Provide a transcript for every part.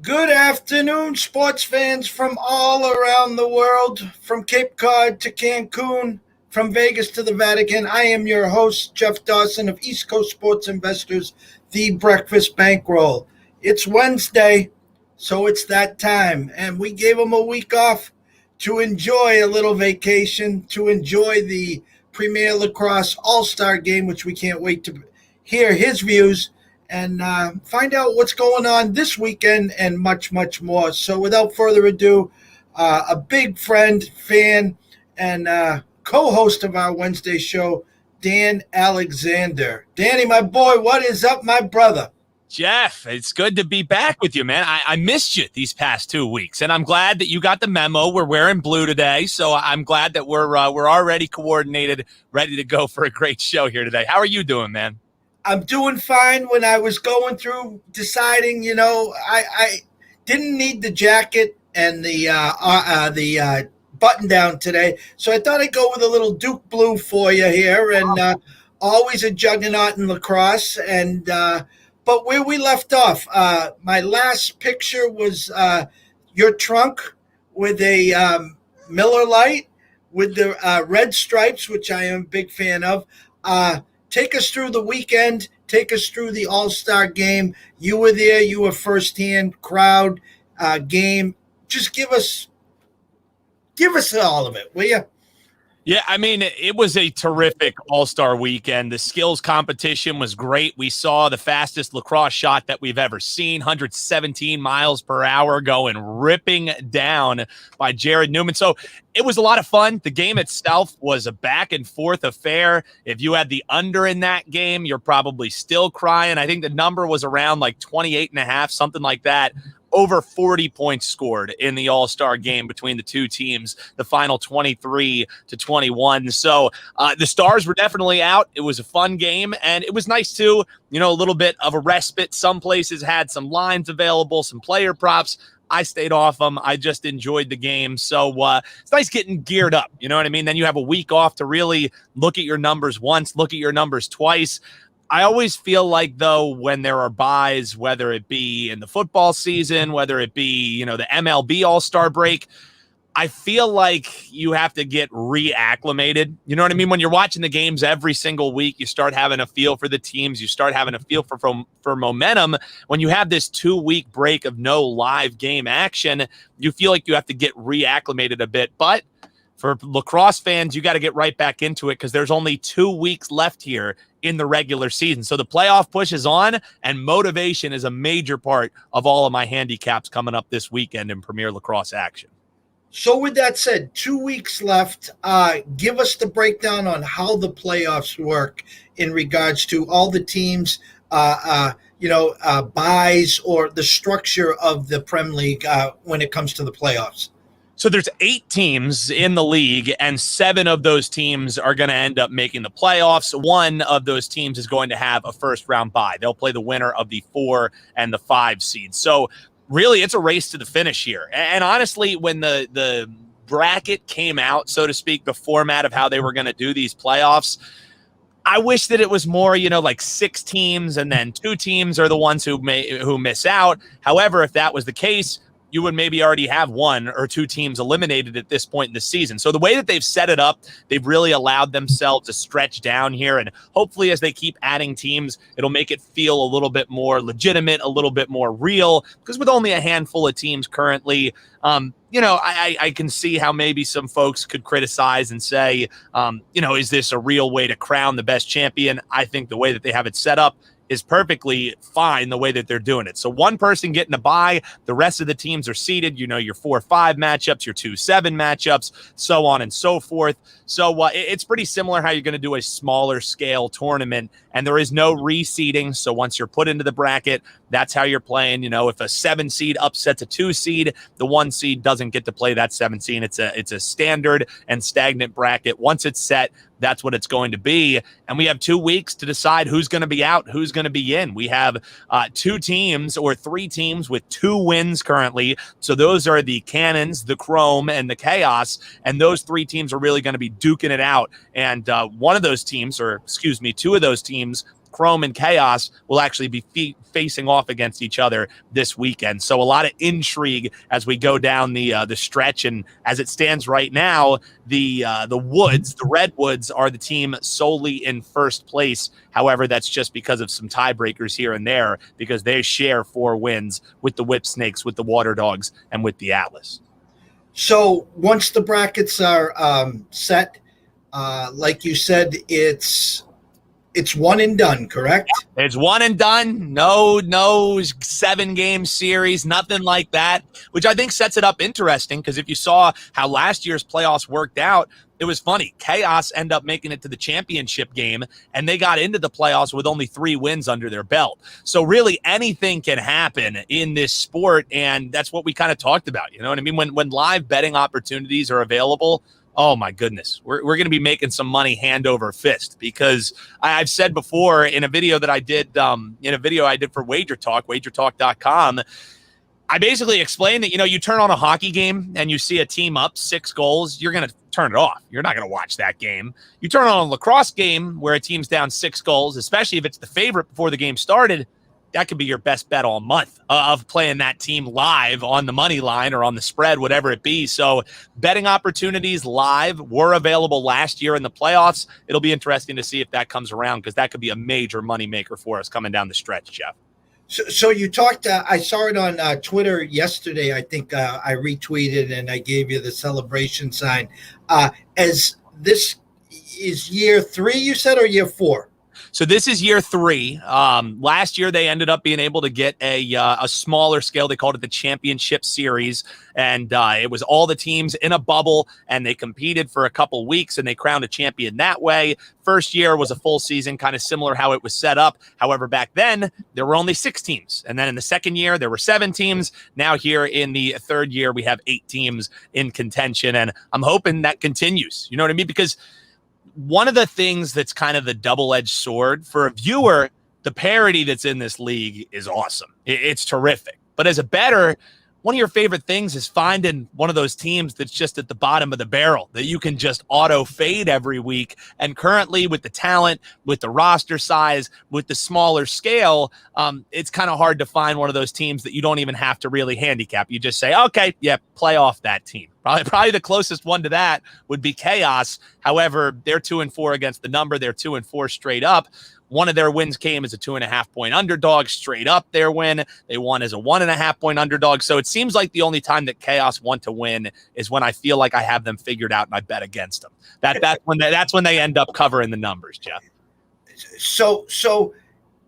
Good afternoon, sports fans from all around the world, from Cape Cod to Cancun, from Vegas to the Vatican. I am your host, Jeff Dawson of East Coast Sports Investors, the Breakfast Bankroll. It's Wednesday, so it's that time, and we gave them a week off to enjoy a little vacation, to enjoy the Premier Lacrosse All-Star Game, which we can't wait to hear his views and find out what's going on this weekend and much, much more. So without further ado, a big friend, fan, and co-host of our Wednesday show, Dan Alexander. Danny, my boy, what is up, my brother? Jeff, it's good to be back with you, man. I missed you these past 2 weeks, and I'm glad that you got the memo. We're wearing blue today, so I'm glad that we're already coordinated, ready to go for a great show here today. How are you doing, man? I'm doing fine. When I was going through deciding, I didn't need the jacket and the button down today, so I thought I'd go with a little Duke blue for you here, and always a juggernaut in lacrosse. And but where we left off, my last picture was your trunk with a Miller Lite with the red stripes, which I am a big fan of. Take us through the weekend. Take us through the All-Star game. You were there. You were firsthand crowd game. Just give us all of it, will you? Yeah, I mean, it was a terrific All-Star weekend. The skills competition was great. We saw the fastest lacrosse shot that we've ever seen, 117 miles per hour going ripping down by Jared Newman. So it was a lot of fun. The game itself was a back and forth affair. If you had the under in that game, you're probably still crying. I think the number was around like 28 and a half, something like that. Over 40 points scored in the All-Star game between the two teams, the final 23-21. So the stars were definitely out. It was a fun game, and it was nice too, a little bit of a respite. Some places had some lines available, some player props. I stayed off them. I just enjoyed the game. So it's nice getting geared up. You know what I mean? Then you have a week off to really look at your numbers once, look at your numbers twice. I always feel like, though, when there are buys, whether it be in the football season, whether it be, the MLB All-Star break, I feel like you have to get reacclimated. You know what I mean? When you're watching the games every single week, you start having a feel for the teams. You start having a feel for momentum. When you have this 2-week break of no live game action, you feel like you have to get reacclimated a bit. But for lacrosse fans, you got to get right back into it because there's only 2 weeks left here in the regular season. So the playoff push is on, and motivation is a major part of all of my handicaps coming up this weekend in Premier Lacrosse action. So with that said, 2 weeks left. Give us the breakdown on how the playoffs work in regards to all the teams, buys, or the structure of the Prem League when it comes to the playoffs. So there's 8 teams in the league, and 7 of those teams are going to end up making the playoffs. One of those teams is going to have a first-round bye. They'll play the winner of the 4 and the 5 seeds. So really, it's a race to the finish here. And honestly, when the bracket came out, so to speak, the format of how they were going to do these playoffs, I wish that it was more, like 6 teams, and then 2 teams are the ones who miss out. However, if that was the case, you would maybe already have 1 or 2 teams eliminated at this point in the season. So the way that they've set it up, they've really allowed themselves to stretch down here. And hopefully as they keep adding teams, it'll make it feel a little bit more legitimate, a little bit more real. Because with only a handful of teams currently, I can see how maybe some folks could criticize and say, is this a real way to crown the best champion? I think the way that they have it set up is perfectly fine the way that they're doing it. So one person getting a bye, the rest of the teams are seeded, your 4-5 matchups, your 2-7 matchups, so on and so forth. So it's pretty similar how you're going to do a smaller scale tournament, and there is no reseeding. So once you're put into the bracket, that's how you're playing. If a 7 seed upsets a 2 seed, the 1 seed doesn't get to play that 7 seed. It's a standard and stagnant bracket. Once it's set, that's what it's going to be. And we have 2 weeks to decide who's going to be out, who's going to be in. We have 2 teams or 3 teams with 2 wins currently. So those are the Cannons, the Chrome, and the Chaos. And those 3 teams are really going to be duking it out. And 2 of those teams, Chrome and Chaos will actually be facing off against each other this weekend. So a lot of intrigue as we go down the stretch. And as it stands right now, the Redwoods are the team solely in first place. However, that's just because of some tiebreakers here and there, because they share 4 wins with the Whip Snakes, with the Water Dogs, and with the Atlas. So once the brackets are set, like you said, it's one and done, correct? It's one and done. No 7-game series, nothing like that, which I think sets it up interesting, because if you saw how last year's playoffs worked out, it was funny. Chaos ended up making it to the championship game, and they got into the playoffs with only 3 wins under their belt. So really anything can happen in this sport, and that's what we kind of talked about. You know what I mean? When live betting opportunities are available, oh my goodness, we're going to be making some money hand over fist, because I've said before in a video that I did, for Wager Talk, wagertalk.com, I basically explained that, you turn on a hockey game and you see a team up 6 goals, you're going to turn it off. You're not going to watch that game. You turn on a lacrosse game where a team's down 6 goals, especially if it's the favorite before the game started, that could be your best bet all month of playing that team live on the money line or on the spread, whatever it be. So betting opportunities live were available last year in the playoffs. It'll be interesting to see if that comes around, because that could be a major moneymaker for us coming down the stretch, Jeff. So you talked, I saw it on Twitter yesterday. I think I retweeted and I gave you the celebration sign. As this is year 3, you said, or year 4? So this is year 3. Last year, they ended up being able to get a smaller scale. They called it the Championship Series. And it was all the teams in a bubble, and they competed for a couple weeks, and they crowned a champion that way. First year was a full season, kind of similar how it was set up. However, back then, there were only 6 teams. And then in the second year, there were 7 teams. Now here in the third year, we have 8 teams in contention. And I'm hoping that continues. You know what I mean? Because one of the things that's kind of the double-edged sword for a viewer, the parity that's in this league is awesome. It's terrific. But as a bettor, one of your favorite things is finding one of those teams that's just at the bottom of the barrel that you can just auto fade every week. And currently, with the talent, with the roster size, with the smaller scale, it's kind of hard to find one of those teams that you don't even have to really handicap. You just say, okay, yeah, play off that team. Probably the closest one to that would be Chaos. However, they're 2-4 against the number. They're 2-4 straight up. One of their wins came as a 2.5-point underdog, straight up their win. They won as a 1.5-point underdog. So it seems like the only time that Chaos want to win is when I feel like I have them figured out and I bet against them. That's when they end up covering the numbers, Jeff. So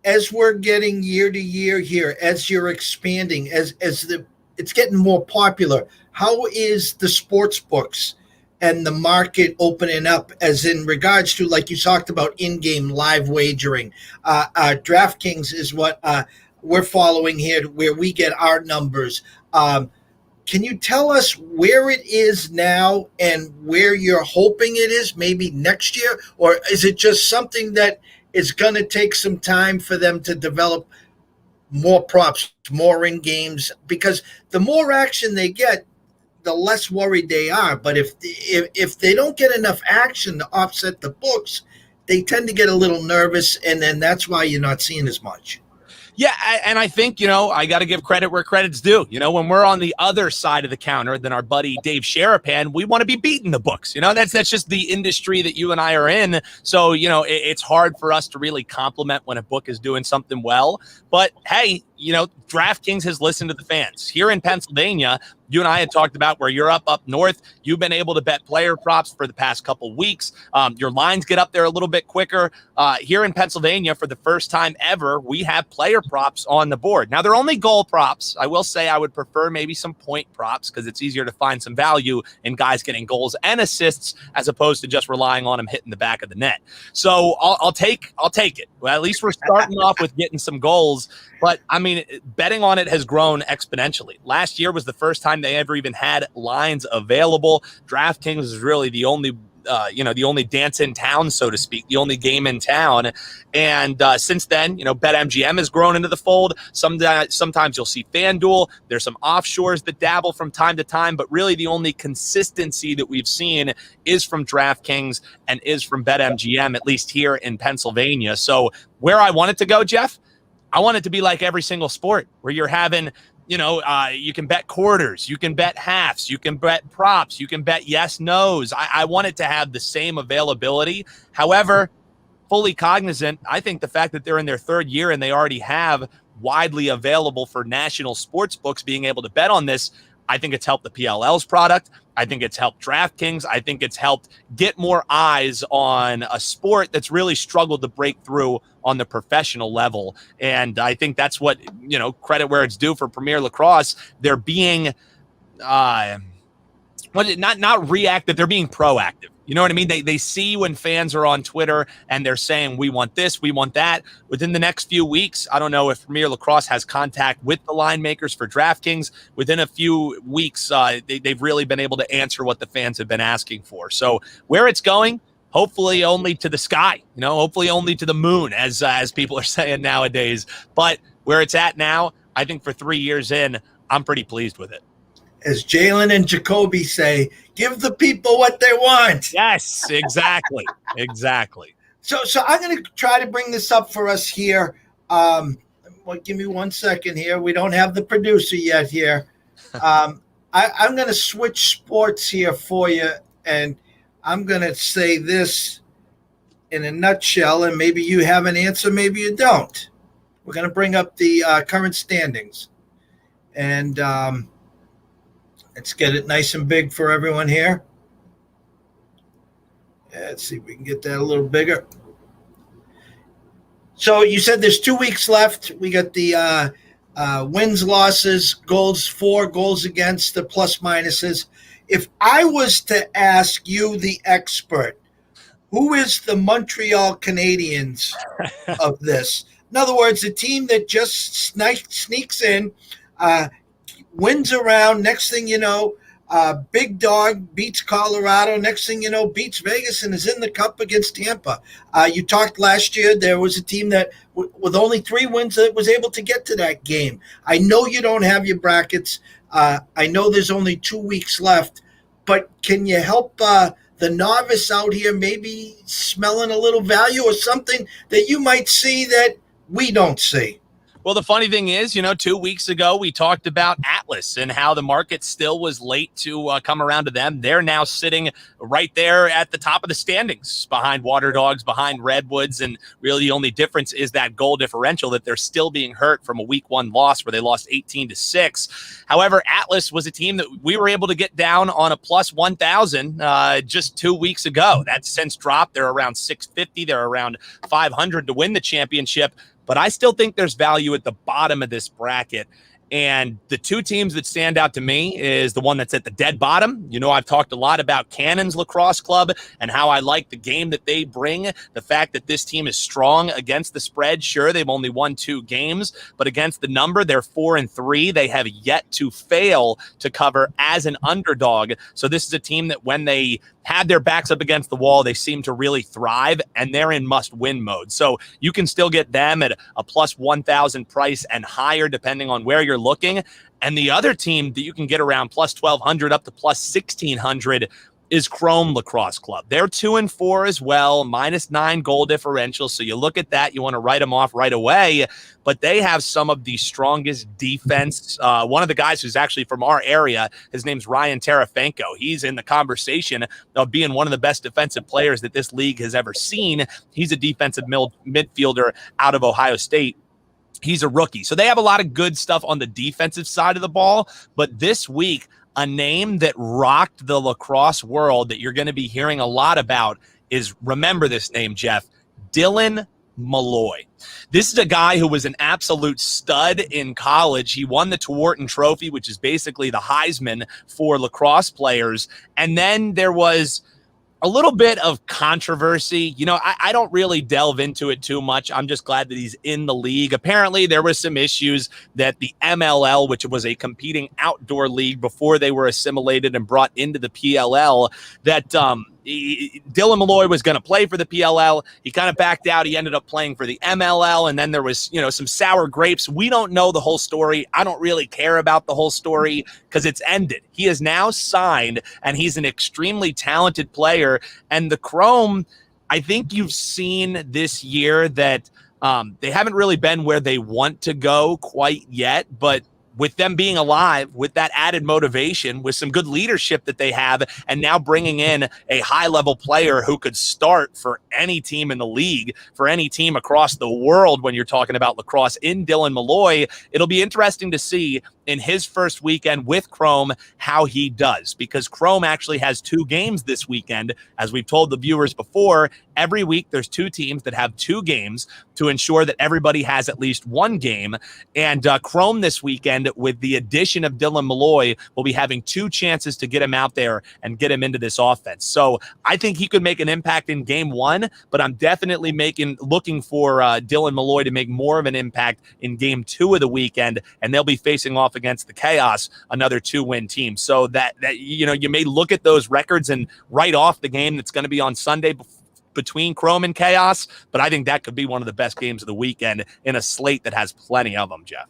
as we're getting year to year here, as you're expanding, it's getting more popular, how is the sports books and the market opening up, as in regards to, like you talked about, in-game live wagering? DraftKings is what we're following here, where we get our numbers. Can you tell us where it is now and where you're hoping it is maybe next year? Or is it just something that is going to take some time for them to develop more props, more in-games? Because the more action they get, the less worried they are. But if they don't get enough action to offset the books, they tend to get a little nervous, and then that's why you're not seeing as much. Yeah, and I think, I got to give credit where credit's due. When we're on the other side of the counter than our buddy Dave Sharapan, we want to be beating the books. That's just the industry that you and I are in. So, it's hard for us to really compliment when a book is doing something well. But hey, DraftKings has listened to the fans. Here in Pennsylvania, you and I had talked about where you're up north. You've been able to bet player props for the past couple weeks. Your lines get up there a little bit quicker. Here in Pennsylvania, for the first time ever, we have player props on the board. Now, they're only goal props. I will say I would prefer maybe some point props, because it's easier to find some value in guys getting goals and assists as opposed to just relying on them hitting the back of the net. So I'll take it. Well, at least we're starting off with getting some goals. But, I mean, betting on it has grown exponentially. Last year was the first time they ever even had lines available. DraftKings is really the only the only dance in town, so to speak, the only game in town. And since then, BetMGM has grown into the fold. Sometimes you'll see FanDuel. There's some offshores that dabble from time to time, but really the only consistency that we've seen is from DraftKings and is from BetMGM, at least here in Pennsylvania. So where I want it to go, Jeff, I want it to be like every single sport where you're having, you can bet quarters, you can bet halves, you can bet props, you can bet yes, no's. I want it to have the same availability. However, fully cognizant, I think the fact that they're in their third year and they already have widely available for national sports books being able to bet on this, I think it's helped the PLL's product. I think it's helped DraftKings. I think it's helped get more eyes on a sport that's really struggled to break through on the professional level. And I think that's what, credit where it's due for Premier Lacrosse. They're being not reactive, they're being proactive. You know what I mean? They see when fans are on Twitter and they're saying, we want this, we want that. Within the next few weeks, I don't know if Premier Lacrosse has contact with the line makers for DraftKings. Within a few weeks, they've really been able to answer what the fans have been asking for. So where it's going, hopefully only to the sky, hopefully only to the moon, as people are saying nowadays. But where it's at now, I think for 3 years in, I'm pretty pleased with it. As Jalen and Jacoby say, give the people what they want. Yes, exactly. Exactly. So I'm going to try to bring this up for us here. Give me 1 second here. We don't have the producer yet here. I'm going to switch sports here for you, and I'm going to say this in a nutshell, and maybe you have an answer, maybe you don't. We're going to bring up the current standings. And let's get it nice and big for everyone here. Let's see if we can get that a little bigger. So you said there's 2 weeks left. We got the wins, losses, goals for, goals against, the plus minuses. If I was to ask you, the expert, who is the Montreal Canadiens of this? In other words, the team that just sneaks in, wins around. Next thing you know, Big Dog beats Colorado. Next thing you know, beats Vegas and is in the cup against Tampa. You talked last year, there was a team that with only 3 wins that was able to get to that game. I know you don't have your brackets. I know there's only 2 weeks left, but can you help the novice out here maybe smelling a little value or something that you might see that we don't see? Well, the funny thing is, 2 weeks ago, we talked about Atlas and how the market still was late to come around to them. They're now sitting right there at the top of the standings behind Water Dogs, behind Redwoods. And really the only difference is that goal differential, that they're still being hurt from a week 1 loss where they lost 18-6. However, Atlas was a team that we were able to get down on a plus 1,000 just 2 weeks ago. That's since dropped. They're around 650. They're around 500 to win the championship. But I still think there's value at the bottom of this bracket. And the 2 teams that stand out to me is the one that's at the dead bottom. I've talked a lot about Cannon's Lacrosse Club and how I like the game that they bring. The fact that this team is strong against the spread. Sure, they've only won 2 games, but against the number, they're 4-3. They have yet to fail to cover as an underdog. So this is a team that when they had their backs up against the wall, they seem to really thrive, and they're in must-win mode. So you can still get them at a plus 1,000 price and higher, depending on where you're looking. And the other team that you can get around plus 1,200 up to plus 1,600 is Chrome Lacrosse Club. They're 2-4 as well, -9 goal differential. So you look at that, you want to write them off right away. But they have some of the strongest defense. One of the guys who's actually from our area, his name's Ryan Tarafenko. He's in the conversation of being one of the best defensive players that this league has ever seen. He's a defensive midfielder out of Ohio State. He's a rookie. So they have a lot of good stuff on the defensive side of the ball. But this week, a name that rocked the lacrosse world that you're going to be hearing a lot about is, remember this name, Jeff, Dylan Malloy. This is a guy who was an absolute stud in college. He won the Tewarton Trophy, which is basically the Heisman for lacrosse players. And then there was a little bit of controversy. I don't really delve into it too much. I'm just glad that he's in the league. Apparently, there was some issues that the MLL, which was a competing outdoor league before they were assimilated and brought into the PLL, that Dylan Malloy was going to play for the PLL. He kind of backed out. He ended up playing for the MLL, and then there was, some sour grapes. We don't know the whole story. I don't really care about the whole story because it's ended. He is now signed, and he's an extremely talented player. And the Chrome, I think you've seen this year that they haven't really been where they want to go quite yet, but with them being alive, with that added motivation, with some good leadership that they have, and now bringing in a high-level player who could start for any team in the league, for any team across the world when you're talking about lacrosse in Dylan Malloy, it'll be interesting to see in his first weekend with Chrome how he does, because Chrome actually has 2 games this weekend. As we've told the viewers before, every week there's 2 teams that have 2 games to ensure that everybody has at least 1 game. And Chrome this weekend, with the addition of Dylan Malloy, will be having 2 chances to get him out there and get him into this offense. So I think he could make an impact in game 1, but I'm definitely looking for Dylan Malloy to make more of an impact in game 2 of the weekend, and they'll be facing off against the Chaos, another 2-win team. So that you may look at those records and write off the game that's going to be on Sunday between Chrome and Chaos, but I think that could be one of the best games of the weekend in a slate that has plenty of them, Jeff.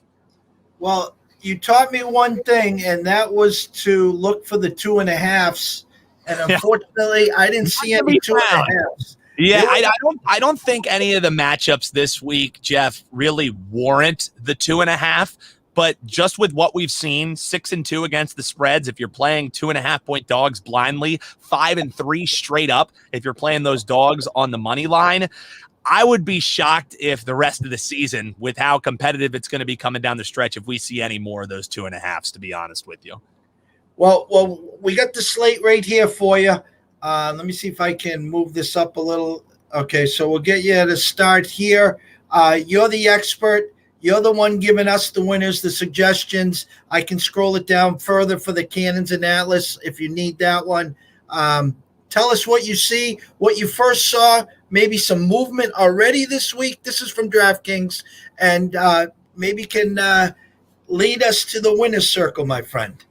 Well, you taught me one thing, and that was to look for the 2.5s. And unfortunately, I didn't see any 2.5s. Yeah, I don't think any of the matchups this week, Jeff, really warrant the 2.5. But just with what we've seen, 6-2 against the spreads, if you're playing 2.5-point dogs blindly, 5-3 straight up, if you're playing those dogs on the money line, I would be shocked if the rest of the season, with how competitive it's going to be coming down the stretch, if we see any more of those 2.5s, to be honest with you. Well, we got the slate right here for you. Let me see if I can move this up a little. Okay, so we'll get you to start here. You're the expert. You're the one giving us the winners, the suggestions. I can scroll it down further for the Cannons and Atlas if you need that one. Tell us what you see, what you first saw, maybe some movement already this week. This is from DraftKings, and maybe can lead us to the winner's circle, my friend.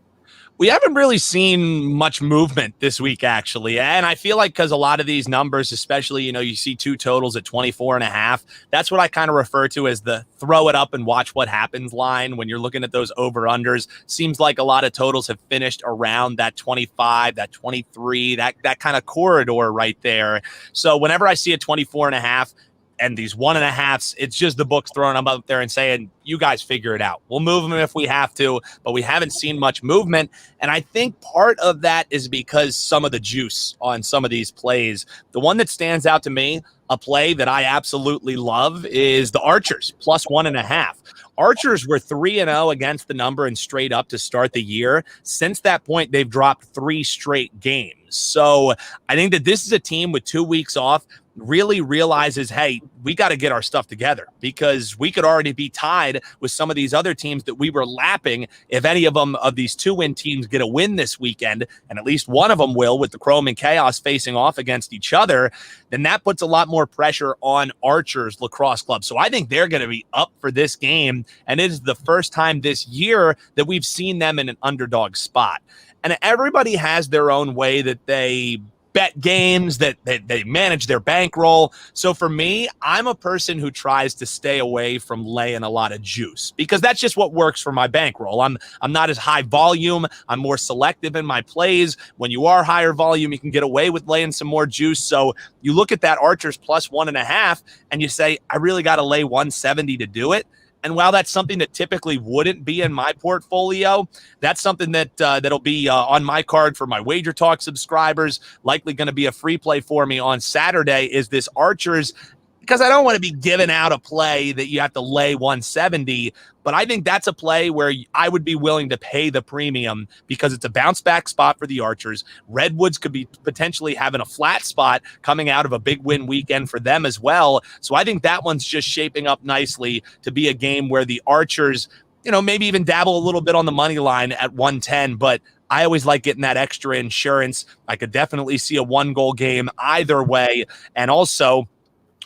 We haven't really seen much movement this week, actually. And I feel like because a lot of these numbers, especially, you see 2 totals at 24.5. That's what I kind of refer to as the throw it up and watch what happens line. When you're looking at those over-unders, seems like a lot of totals have finished around that 25, that 23, that kind of corridor right there. So whenever I see a 24.5, and these 1.5s, it's just the books throwing them up there and saying, you guys figure it out. We'll move them if we have to, but we haven't seen much movement. And I think part of that is because some of the juice on some of these plays. The one that stands out to me, a play that I absolutely love, is the Archers, plus 1.5. Archers were 3-0 against the number and straight up to start the year. Since that point, they've dropped 3 straight games. So I think that this is a team with 2 weeks off, really realizes, hey, we got to get our stuff together, because we could already be tied with some of these other teams that we were lapping. If any of these 2-win teams get a win this weekend, and at least one of them will, with the Chrome and Chaos facing off against each other, then that puts a lot more pressure on Archers Lacrosse Club. So I think they're going to be up for this game, and it is the first time this year that we've seen them in an underdog spot. And everybody has their own way that they bet games, that they manage their bankroll. So for me, I'm a person who tries to stay away from laying a lot of juice, because that's just what works for my bankroll. I'm not as high volume. I'm more selective in my plays. When you are higher volume, you can get away with laying some more juice. So you look at that Archers plus 1.5 and you say, I really got to lay 170 to do it. And while that's something that typically wouldn't be in my portfolio, that's something that'll be on my card for my Wager Talk subscribers. Likely going to be a free play for me on Saturday, is this Archers, because I don't want to be giving out a play that you have to lay 170. But I think that's a play where I would be willing to pay the premium, because it's a bounce back spot for the Archers. Redwoods could be potentially having a flat spot coming out of a big win weekend for them as well. So I think that one's just shaping up nicely to be a game where the Archers, maybe even dabble a little bit on the money line at 110, but I always like getting that extra insurance. I could definitely see a 1-goal game either way. And also,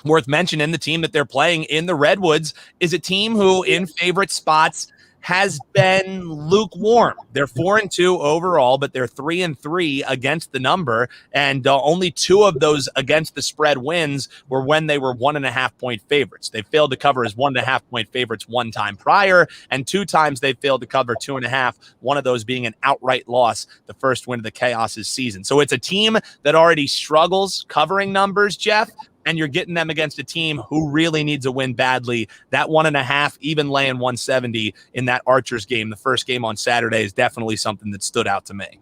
worth mentioning, the team that they're playing in the Redwoods is a team who, in favorite spots, has been lukewarm. They're 4-2 overall, but they're 3-3 against the number, and only 2 of those against the spread wins were when they were 1.5-point favorites. They failed to cover as 1.5-point favorites one time prior, and 2 times they failed to cover 2.5. One of those being an outright loss, the first win of the Chaos's season. So it's a team that already struggles covering numbers, Jeff, and you're getting them against a team who really needs a win badly. That 1.5, even laying 170 in that Archers game, the first game on Saturday, is definitely something that stood out to me.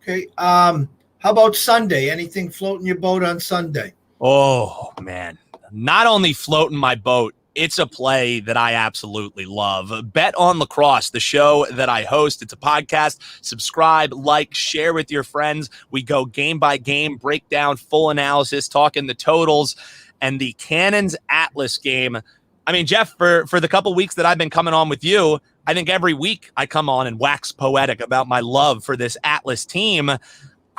Okay. How about Sunday? Anything floating your boat on Sunday? Oh, man. Not only floating my boat, it's a play that I absolutely love. Bet on Lacrosse, the show that I host. It's a podcast. Subscribe, like, share with your friends. We go game by game, break down full analysis, talking the totals, and the Cannons Atlas game. I mean, Jeff, for the couple weeks that I've been coming on with you, I think every week I come on and wax poetic about my love for this Atlas team.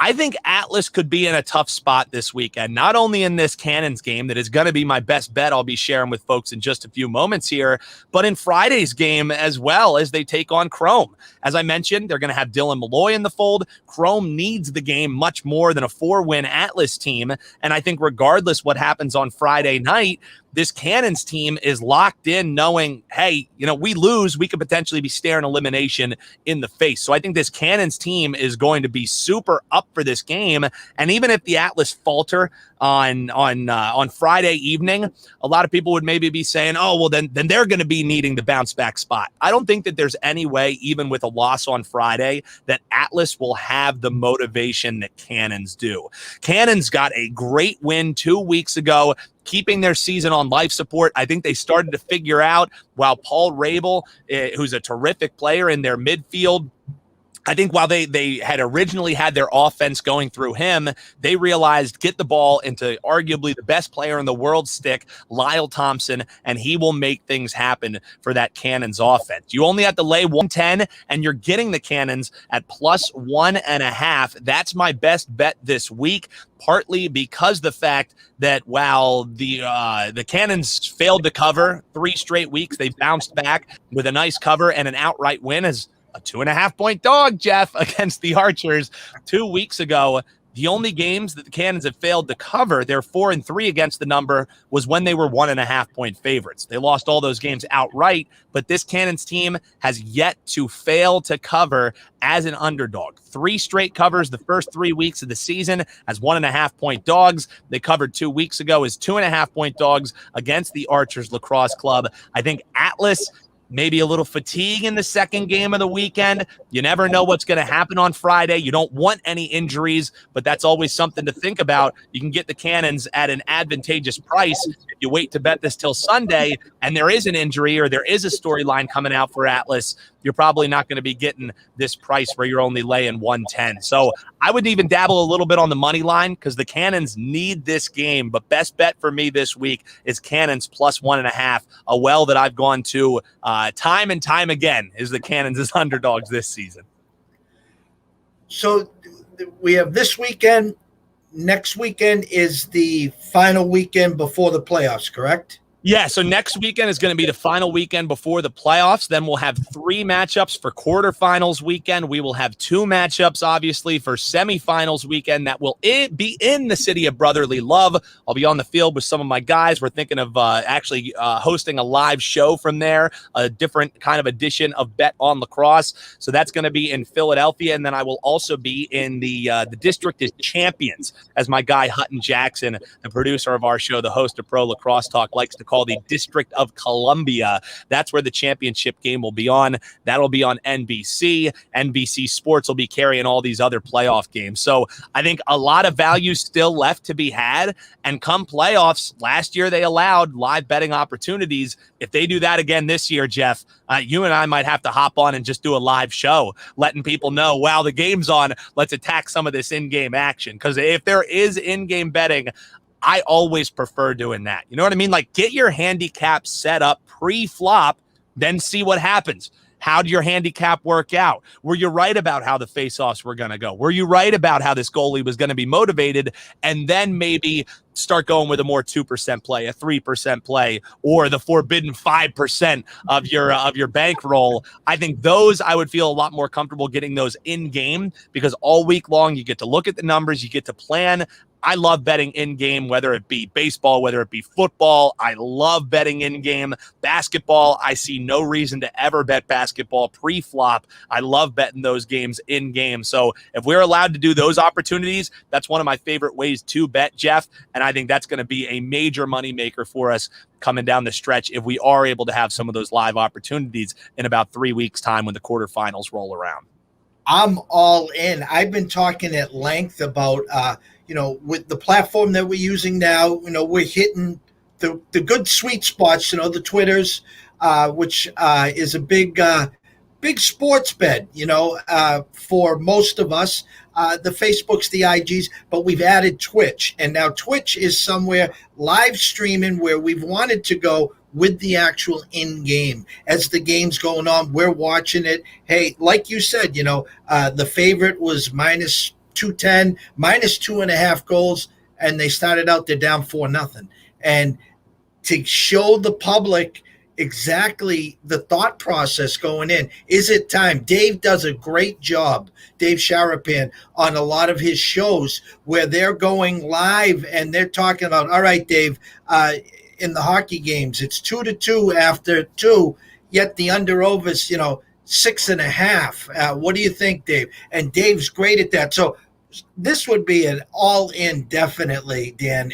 I think Atlas could be in a tough spot this weekend, not only in this Cannons game that is going to be my best bet I'll be sharing with folks in just a few moments here, but in Friday's game as well as they take on Chrome. As I mentioned, they're going to have Dylan Malloy in the fold. Chrome needs the game much more than a 4-win Atlas team, and I think regardless what happens on Friday night, this Cannons team is locked in knowing, hey, we lose, we could potentially be staring elimination in the face. So I think this Cannons team is going to be super up for this game. And even if the Atlas falter on Friday evening, a lot of people would maybe be saying, oh, well, then they're going to be needing the bounce back spot. I don't think that there's any way, even with a loss on Friday, that Atlas will have the motivation that Cannons do. Cannons got a great win 2 weeks ago, keeping their season on life support. I think they started to figure out, while Paul Rabel, who's a terrific player in their midfield, I think while they had originally had their offense going through him, they realized get the ball into arguably the best player in the world stick, Lyle Thompson, and he will make things happen for that Cannons offense. You only have to lay 110, and you're getting the Cannons at plus 1.5. That's my best bet this week, partly because the fact that while the Cannons failed to cover 3 straight weeks, they bounced back with a nice cover and an outright win as a 2.5-point dog, Jeff, against the Archers 2 weeks ago. The only games that the Cannons have failed to cover, they're 4-3 against the number, was when they were 1.5-point favorites. They lost all those games outright, but this Cannons team has yet to fail to cover as an underdog. 3 straight covers the first 3 weeks of the season as 1.5-point dogs. They covered 2 weeks ago as 2.5-point dogs against the Archers Lacrosse Club. I think Atlas, maybe a little fatigue in the second game of the weekend. You never know what's going to happen on Friday. You don't want any injuries, but that's always something to think about. You can get the Cannons at an advantageous price if you wait to bet this till Sunday, and there is an injury or there is a storyline coming out for Atlas. You're probably not going to be getting this price where you're only laying 110. So I would even dabble a little bit on the money line because the Cannons need this game. But best bet for me this week is Cannons plus 1.5. A well that I've gone to time and time again is the Cannons as underdogs this season. So we have this weekend. Next weekend is the final weekend before the playoffs, correct? Yeah, so next weekend is going to be the final weekend before the playoffs. Then we'll have 3 matchups for quarterfinals weekend. We will have 2 matchups, obviously, for semifinals weekend that will be in the city of brotherly love. I'll be on the field with some of my guys. We're thinking of actually hosting a live show from there, a different kind of edition of Bet on Lacrosse. So that's going to be in Philadelphia. And then I will also be in the District is Champions, as my guy Hutton Jackson, the producer of our show, the host of Pro Lacrosse Talk, likes to call the District of Columbia. That's where the championship game will be on. That'll be on NBC. NBC Sports will be carrying all these other playoff games. So I think a lot of value still left to be had. And come playoffs, last year they allowed live betting opportunities. If they do that again this year, Jeff, you and I might have to hop on and just do a live show, letting people know, wow, the game's on. Let's attack some of this in-game action. Because if there is in-game betting, I always prefer doing that. You know what I mean? Like, get your handicap set up pre-flop, then see what happens. How did your handicap work out? Were you right about how the faceoffs were going to go? Were you right about how this goalie was going to be motivated? And then maybe start going with a more 2% play, a 3% play, or the forbidden 5% of your bankroll. I think those I would feel a lot more comfortable getting those in game, because all week long you get to look at the numbers, you get to plan. I love betting in game, whether it be baseball, whether it be football. I love betting in game. Basketball, I see no reason to ever bet basketball pre-flop. I love betting those games in game. So if we're allowed to do those opportunities, that's one of my favorite ways to bet, Jeff. And I think that's going to be a major moneymaker for us coming down the stretch if we are able to have some of those live opportunities in about 3 weeks' time when the quarterfinals roll around. I'm all in. I've been talking at length about, with the platform that we're using now, we're hitting the good sweet spots, the Twitters, which is a big sports bet, for most of us. The Facebooks, the IGs, but we've added Twitch. And now Twitch is somewhere live streaming where we've wanted to go with the actual in-game. As the game's going on, we're watching it. Hey, like you said, the favorite was minus 210, minus 2.5 goals, and they started out, they're down 4-0. And to show the public exactly the thought process going in. Is it time? Dave does a great job, Dave Sharapan, on a lot of his shows where they're going live and they're talking about, all right, Dave, in the hockey games, it's 2-2 after 2, yet the under-over's, 6.5. What do you think, Dave? And Dave's great at that. So this would be an all-in, definitely, Dan.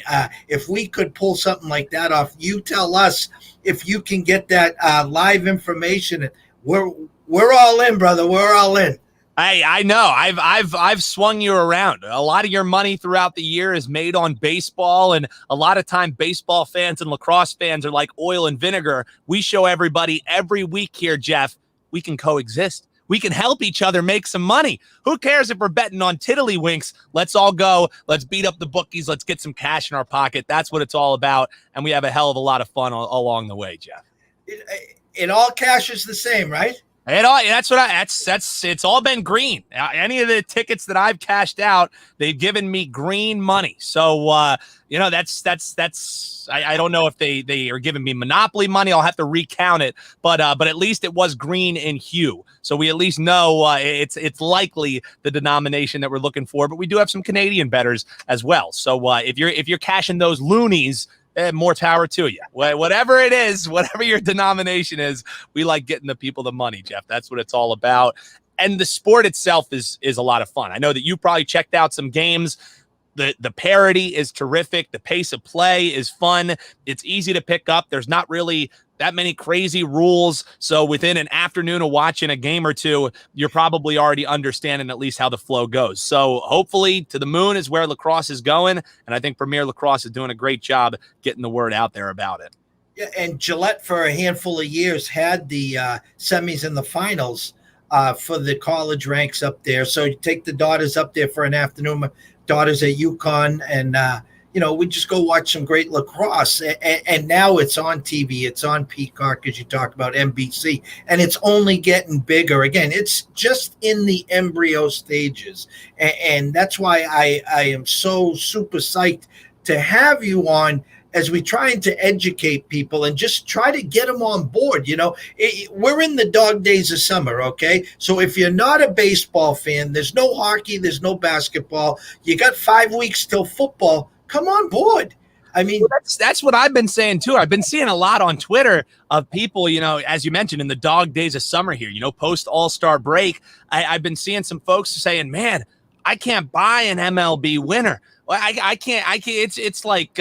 If we could pull something like that off, you tell us if you can get that live information. We're all in, brother. We're all in. I know. I've swung you around. A lot of your money throughout the year is made on baseball, and a lot of time baseball fans and lacrosse fans are like oil and vinegar. We show everybody every week here, Jeff, we can coexist. We can help each other make some money. Who cares if we're betting on tiddlywinks? Let's all go. Let's beat up the bookies. Let's get some cash in our pocket. That's what it's all about, and we have a hell of a lot of fun along the way, Jeff. It all cashes the same, right? It's all been green. Any of the tickets that I've cashed out, they've given me green money. So, I don't know if they are giving me monopoly money. I'll have to recount it, but at least it was green in hue. So we at least know it's likely the denomination that we're looking for, but we do have some Canadian bettors as well. So if you're cashing those loonies, more power to you. Whatever it is, whatever your denomination is, we like getting the people the money, Jeff. That's what it's all about. And the sport itself is a lot of fun. I know that you probably checked out some games. The parity is terrific. The pace of play is fun. It's easy to pick up. There's not really that many crazy rules. So within an afternoon of watching a game or two, you're probably already understanding at least how the flow goes. So hopefully to the moon is where lacrosse is going. And I think Premier Lacrosse is doing a great job getting the word out there about it. Yeah, and Gillette for a handful of years had the semis and the finals for the college ranks up there. So you take the daughters up there for an afternoon, my daughters at UConn, and we just go watch some great lacrosse. And now it's on TV. It's on Peacock, as you talk about, NBC. And it's only getting bigger. Again, it's just in the embryo stages. And that's why I am so super psyched to have you on as we trying to educate people and just try to get them on board. We're in the dog days of summer, okay? So if you're not a baseball fan, there's no hockey, there's no basketball. You got 5 weeks till football. Come on board. I mean, that's what I've been saying too. I've been seeing a lot on Twitter of people, as you mentioned, in the dog days of summer here, post All-Star break. I've been seeing some folks saying, man, I can't buy an MLB winner. Well, I can't. It's like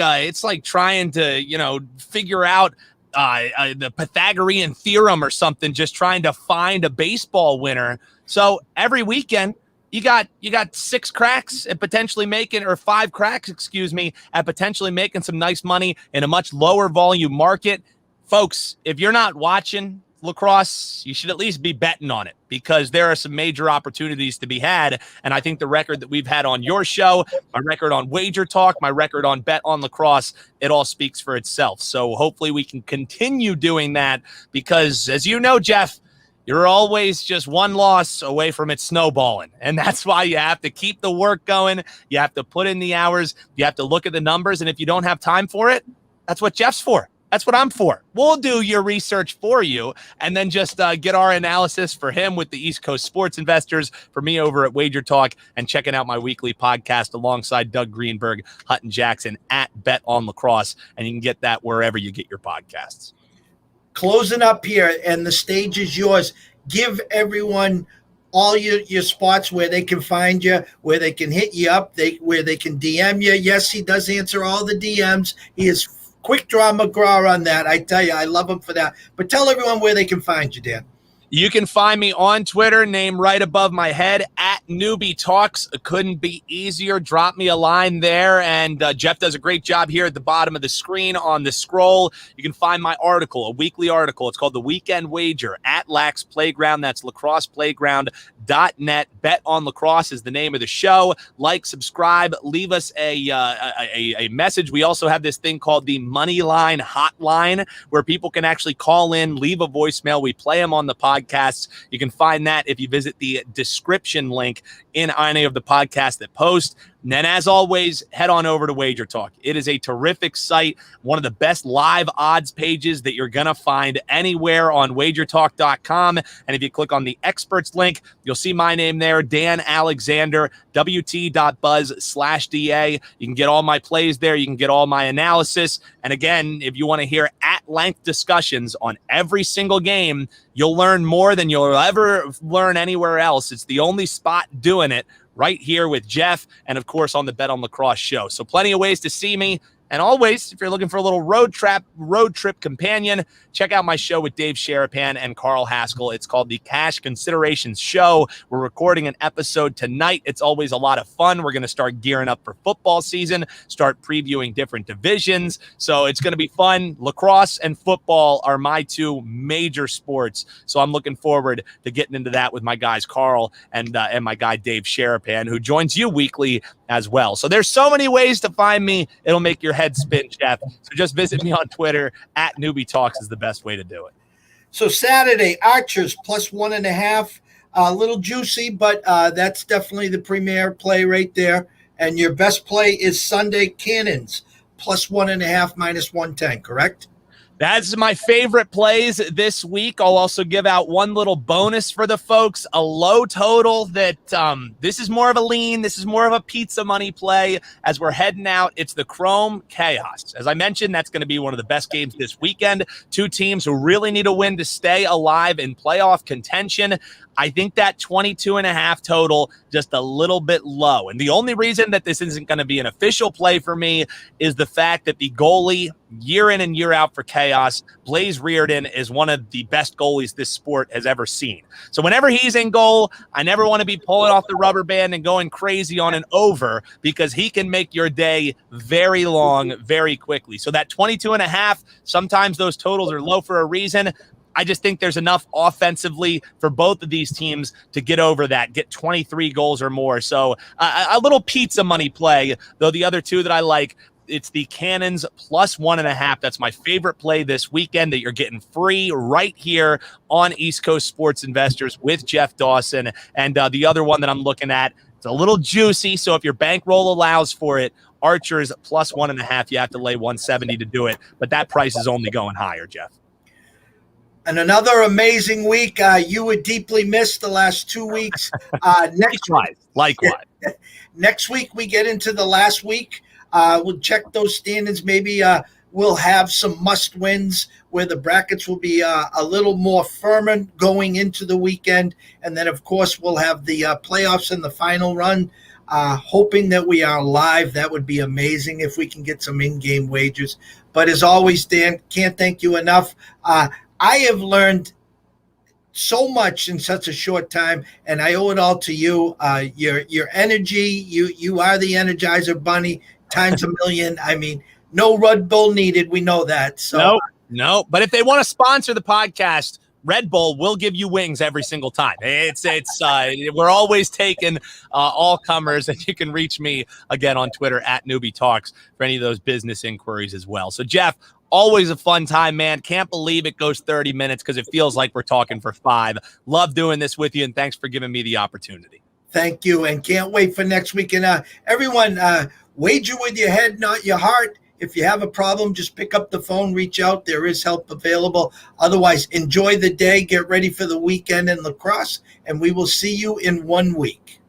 trying to, figure out the Pythagorean theorem or something, just trying to find a baseball winner. So every weekend, you got 6 cracks at potentially making, or 5 cracks, at potentially making some nice money in a much lower volume market. Folks, if you're not watching lacrosse, you should at least be betting on it, because there are some major opportunities to be had. And I think the record that we've had on your show, my record on Wager Talk, my record on Bet on Lacrosse, it all speaks for itself. So hopefully we can continue doing that, because as you know, Jeff, you're always just one loss away from it snowballing. And that's why you have to keep the work going. You have to put in the hours. You have to look at the numbers. And if you don't have time for it, that's what Jeff's for. That's what I'm for. We'll do your research for you and then just get our analysis for him with the East Coast sports investors, for me over at Wager Talk, and checking out my weekly podcast alongside Doug Greenberg, Hutton Jackson at Bet on Lacrosse. And you can get that wherever you get your podcasts. Closing up here, and the stage is yours. Give everyone all your spots where they can find you, where they can hit you up, where they can DM you. Yes, he does answer all the DMs. He is quick draw McGraw on that. I tell you, I love him for that. But tell everyone where they can find you, Dan. You can find me on Twitter, name right above my head, at Newbie Talks. It couldn't be easier. Drop me a line there. And Jeff does a great job here at the bottom of the screen on the scroll. You can find my article, a weekly article. It's called The Weekend Wager at LAX Playground. That's lacrosseplayground.net. Bet on Lacrosse is the name of the show. Like, subscribe, leave us a message. We also have this thing called the Moneyline Hotline, where people can actually call in, leave a voicemail. We play them on the podcasts. You can find that if you visit the description link in any of the podcasts that post. And then, as always, head on over to Wager Talk. It is a terrific site, one of the best live odds pages that you're going to find anywhere on wagertalk.com. And if you click on the experts link, you'll see my name there, Dan Alexander, wt.buzz/DA. You can get all my plays there. You can get all my analysis. And again, if you want to hear at-length discussions on every single game, you'll learn more than you'll ever learn anywhere else. It's the only spot doing it, right here with Jeff, and of course on the Bet on Lacrosse show. So plenty of ways to see me. And always, if you're looking for a little road trip companion, check out my show with Dave Sharapan and Carl Haskell. It's called the Cash Considerations Show. We're recording an episode tonight. It's always a lot of fun. We're going to start gearing up for football season, start previewing different divisions. So it's going to be fun. Lacrosse and football are my two major sports. So I'm looking forward to getting into that with my guys Carl and my guy Dave Sharapan, who joins you weekly as well. So there's so many ways to find me. It'll make your head spin, Jeff. So just visit me on Twitter at Newbie Talks is the best way to do it. So Saturday, Archers plus 1.5, a little juicy, but that's definitely the premier play right there. And your best play is Sunday, Cannons plus 1.5 minus 110, correct? That's my favorite plays this week. I'll also give out one little bonus for the folks, a low total that this is more of a lean. This is more of a pizza money play as we're heading out. It's the Chrome Chaos. As I mentioned, that's going to be one of the best games this weekend. Two teams who really need a win to stay alive in playoff contention. I think that 22.5 total just a little bit low. And the only reason that this isn't going to be an official play for me is the fact that the goalie year in and year out for Chaos, Blaze Reardon, is one of the best goalies this sport has ever seen. So whenever he's in goal, I never want to be pulling off the rubber band and going crazy on an over, because he can make your day very long very quickly. So that 22.5, sometimes those totals are low for a reason. I just think there's enough offensively for both of these teams to get over that, get 23 goals or more. So a little pizza money play, though the other two that I like, it's the Cannons plus 1.5. That's my favorite play this weekend that you're getting free right here on East Coast Sports Investors with Jeff Dawson. And the other one that I'm looking at, it's a little juicy. So if your bankroll allows for it, Archers plus 1.5, you have to lay 170 to do it. But that price is only going higher, Jeff. And another amazing week. You were deeply missed the last 2 weeks. Likewise. Next week, we get into the last week. We'll check those standings. Maybe we'll have some must wins where the brackets will be a little more firmer going into the weekend. And then, of course, we'll have the playoffs and the final run. Hoping that we are live. That would be amazing if we can get some in-game wagers. But as always, Dan, can't thank you enough. I have learned so much in such a short time, and I owe it all to you. Your energy, you are the Energizer Bunny times a million. I mean, no Red Bull needed. We know that. So no. But if they want to sponsor the podcast, Red Bull will give you wings every single time. It's we're always taking all comers, and you can reach me again on Twitter at Newbie Talks for any of those business inquiries as well. So Jeff, Always a fun time, man. Can't believe it goes 30 minutes because it feels like we're talking for 5. Love doing this with you, and thanks for giving me the opportunity. Thank you, and can't wait for next week. And everyone, wager with your head, not your heart. If you have a problem, just pick up the phone, reach out. There is help available. Otherwise, enjoy the day. Get ready for the weekend in lacrosse, and we will see you in 1 week.